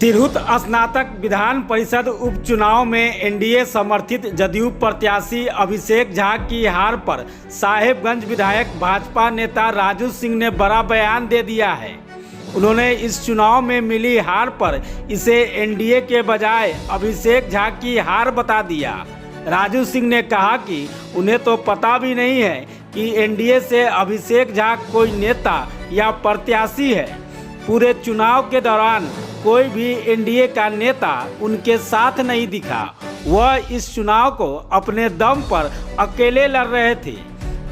तिरहुत स्नातक विधान परिषद उपचुनाव में एनडीए समर्थित जदयू प्रत्याशी अभिषेक झा की हार पर साहेबगंज विधायक भाजपा नेता राजू सिंह ने बड़ा बयान दे दिया है। उन्होंने इस चुनाव में मिली हार पर इसे एनडीए के बजाय अभिषेक झा की हार बता दिया। राजू सिंह ने कहा कि उन्हें तो पता भी नहीं है कि एनडीए से अभिषेक झा कोई नेता या प्रत्याशी है। पूरे चुनाव के दौरान कोई भी एनडीए का नेता उनके साथ नहीं दिखा। वह इस चुनाव को अपने दम पर अकेले लड़ रहे थे।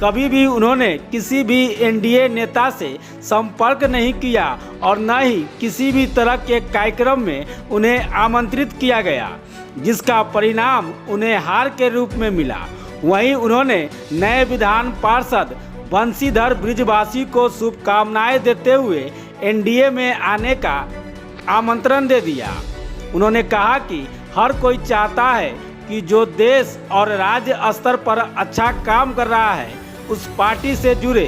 कभी भी उन्होंने किसी भी एनडीए नेता से संपर्क नहीं किया और न ही किसी भी तरह के कार्यक्रम में उन्हें आमंत्रित किया गया, जिसका परिणाम उन्हें हार के रूप में मिला। वहीं उन्होंने नए विधान पार्षद बंशीधर ब्रिजवासी को शुभकामनाएं देते हुए एनडीए में आने का आमंत्रण दे दिया। उन्होंने कहा कि हर कोई चाहता है कि जो देश और राज्य स्तर पर अच्छा काम कर रहा है उस पार्टी से जुड़े।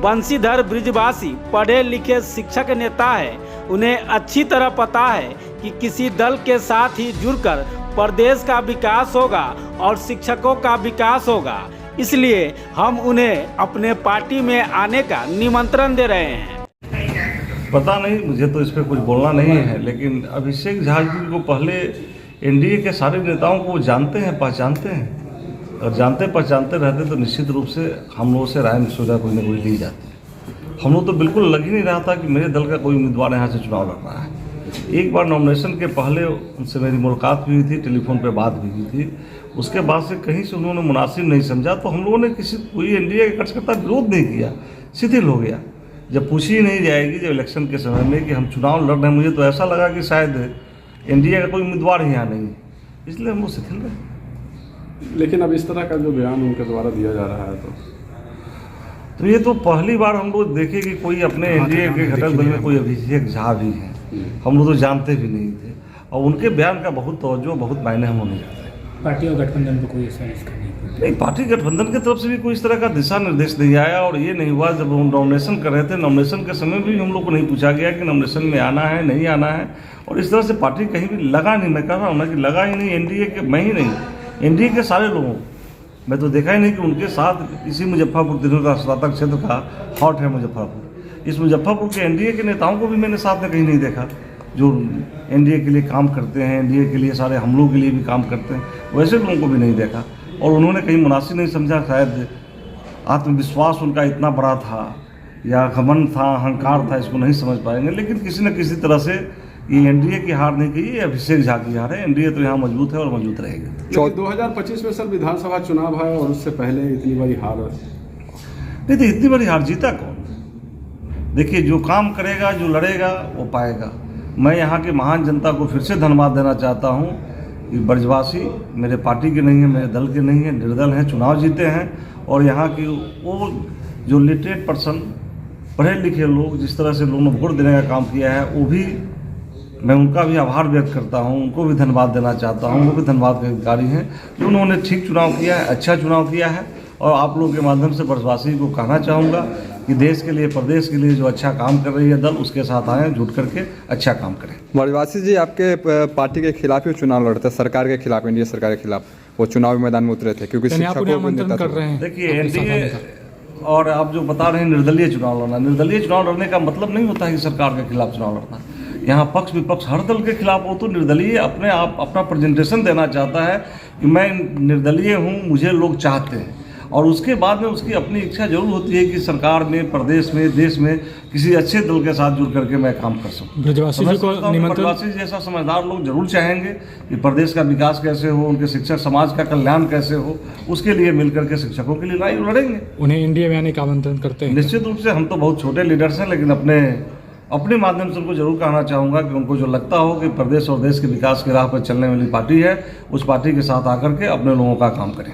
बंशीधर ब्रिजवासी पढ़े लिखे शिक्षक नेता है। उन्हें अच्छी तरह पता है कि किसी दल के साथ ही जुड़कर प्रदेश का विकास होगा और शिक्षकों का विकास होगा। इसलिए हम उन्हें अपने पार्टी में आने का निमंत्रण दे रहे हैं। पता नहीं, मुझे तो इस पर कुछ बोलना नहीं है, लेकिन अभिषेक झा जी को पहले एनडीए के सारे नेताओं को जानते हैं, पहचानते हैं, और जानते पहचानते रहते तो निश्चित रूप से हम लोगों से राय मशवरा कोई ना कोई ली जाती। हम लोग तो बिल्कुल लग ही नहीं रहा था कि मेरे दल का कोई उम्मीदवार यहाँ से चुनाव लड़ रहा है। एक बार नॉमिनेशन के पहले उनसे मेरी मुलाकात भी हुई थी, टेलीफोन पर बात भी हुई थी। उसके बाद से कहीं से उन्होंने मुनासिब नहीं समझा, तो हम लोगों ने कोई एनडीए के कार्यकर्ता विरोध नहीं किया, शिथिल हो गया। जब पूछी नहीं जाएगी जब इलेक्शन के समय में कि हम चुनाव लड़ रहे हैं, मुझे तो ऐसा लगा कि शायद एनडीए का कोई उम्मीदवार ही यहाँ नहीं है, इसलिए हम लोग शिथिल रहे। लेकिन अब इस तरह का जो बयान उनके द्वारा दिया जा रहा है तो ये तो पहली बार हम लोग देखे कि कोई अपने एनडीए के घटक दल में कोई अभिषेक झा भी हैं। हम लोग तो जानते भी नहीं थे, और उनके बयान का बहुत तवज्जो, बहुत मायने हम नहीं जाते। पार्टी और गठबंधन पर कोई ऐसा नहीं, पार्टी गठबंधन की तरफ से भी कोई इस तरह का दिशा निर्देश नहीं आया। और ये नहीं हुआ, जब हम नॉमिनेशन कर रहे थे, नॉमिनेशन के समय भी हम लोग को नहीं पूछा गया कि नॉमिनेशन में आना है नहीं आना है। और इस तरह से पार्टी कहीं भी लगा नहीं। मैं कह रहा हूँ ना कि लगा ही नहीं एनडीए के, मैं ही नहीं, एनडीए के सारे लोगों, मैं तो देखा ही नहीं कि उनके साथ इसी मुजफ्फरपुर तिरहुत स्नातक क्षेत्र का हॉट है मुजफ्फरपुर, इस मुजफ्फरपुर के एनडीए के नेताओं को भी मैंने साथ में कहीं नहीं देखा जो एनडीए के लिए काम करते हैं, एनडीए के लिए सारे हमलों के लिए भी काम करते हैं, वैसे लोगों को भी नहीं देखा। और उन्होंने कहीं मुनासिब नहीं समझा, शायद आत्मविश्वास उनका इतना बड़ा था या घमंड था, अहंकार था, इसको नहीं समझ पाएंगे। लेकिन किसी न किसी तरह से ये एनडीए की हार नहीं की, ये अभिषेक झा की हार है। एनडीए तो यहाँ मजबूत है और मजबूत रहेगी। 2025 में सर विधानसभा चुनाव है और उससे पहले इतनी बड़ी हार नहीं तो इतनी बड़ी हार जीता कौन? देखिए, जो काम करेगा, जो लड़ेगा वो पाएगा। मैं यहाँ की महान जनता को फिर से धन्यवाद देना चाहता हूँ कि ब्रजवासी मेरे पार्टी के नहीं है, मेरे दल के नहीं है, निर्दल हैं, चुनाव जीते हैं। और यहाँ की वो जो लिटरेट पर्सन, पढ़े लिखे लोग, जिस तरह से लोगों ने वोट देने का काम किया है, वो भी मैं उनका भी आभार व्यक्त करता हूँ, उनको भी धन्यवाद देना चाहता हूँ। वो भी धन्यवाद के अधिकारी हैं कि उन्होंने ठीक चुनाव किया है, अच्छा चुनाव किया है। और आप लोगों के माध्यम से ब्रजवासी को कहना चाहूँगा कि देश के लिए, प्रदेश के लिए जो अच्छा काम कर रही है दल, उसके साथ आएँ, जुट करके अच्छा काम करें। ब्रजवासी जी आपके पार्टी के खिलाफ ही चुनाव लड़ते, सरकार के खिलाफ, एनडीए सरकार के खिलाफ वो चुनावी मैदान में उतरे थे, क्योंकि शिक्षकों को आमंत्रण कर रहे हैं। देखिए, एनडीए और आप जो बता रहे हैं निर्दलीय चुनाव लड़ना, निर्दलीय चुनाव लड़ने का मतलब नहीं होता है कि सरकार के खिलाफ चुनाव लड़ना। यहाँ पक्ष विपक्ष हर दल के खिलाफ हो, तो निर्दलीय अपने आप अपना प्रेजेंटेशन देना चाहता है कि मैं निर्दलीय हूँ, मुझे लोग चाहते हैं। और उसके बाद में उसकी अपनी इच्छा जरूर होती है कि सरकार में, प्रदेश में, देश में किसी अच्छे दल के साथ जुड़ करके मैं काम कर सकूँ। ब्रजवासी जैसा समझदार लोग जरूर चाहेंगे कि प्रदेश का विकास कैसे हो, उनके शिक्षक समाज का कल्याण कैसे हो, उसके लिए मिलकर के शिक्षकों के लिए लड़ेंगे। उन्हें इंडिया में आने का आमंत्रण करते हैं। निश्चित रूप से हम तो बहुत छोटे लीडर्स हैं, लेकिन अपने माध्यम से उनको जरूर कहना चाहूँगा कि उनको जो लगता हो कि प्रदेश और देश के विकास की राह पर चलने वाली पार्टी है, उस पार्टी के साथ आकर के अपने लोगों का काम करें।